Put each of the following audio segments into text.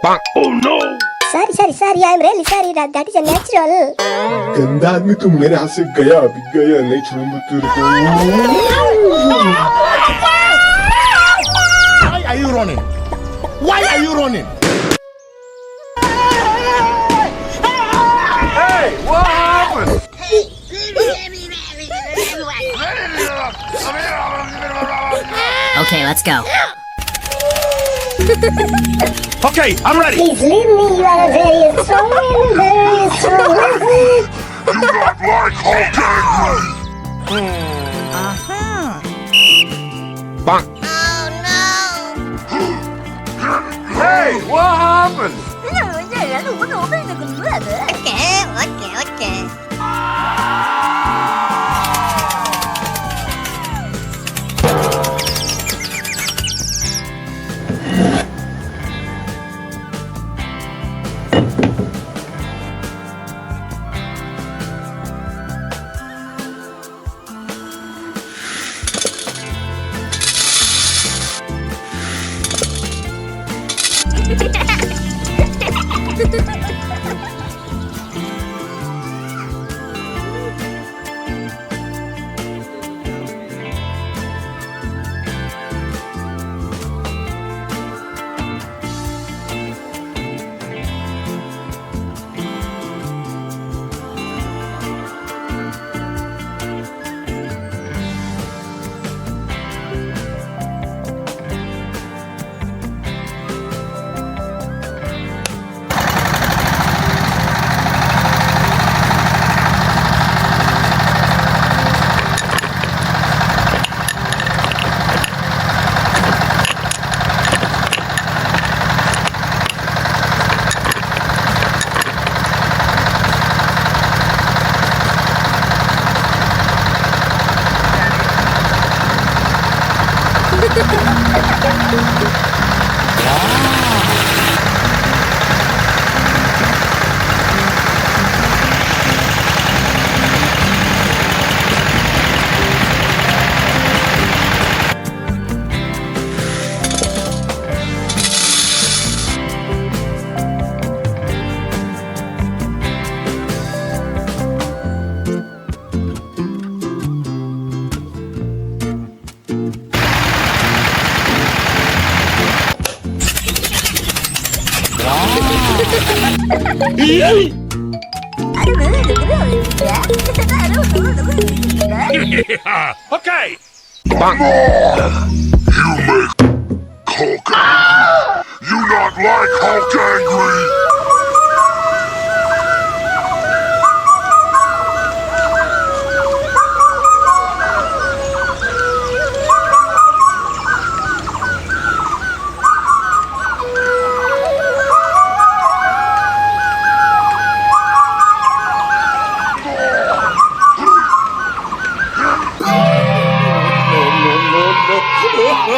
Oh no! Sorry. I'm really sorry. That is a natural. गंदा आदमी तू मेरे हाथ से गया अभी गया नहीं छोड़ूंगा तेरे को. Why are you running? Why are you running? Hey, what happened? Okay, let's go. Okay, I'm ready. Please leave me. You are very strong. Very strong. Do not like Hulk angry. Hey, what happened? Okay. Okay. You make Hulk angry. You not like Hulk angry.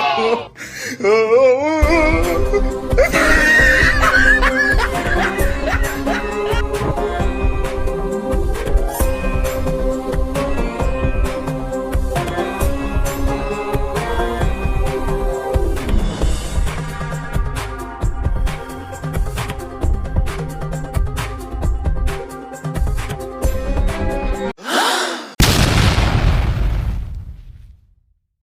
No.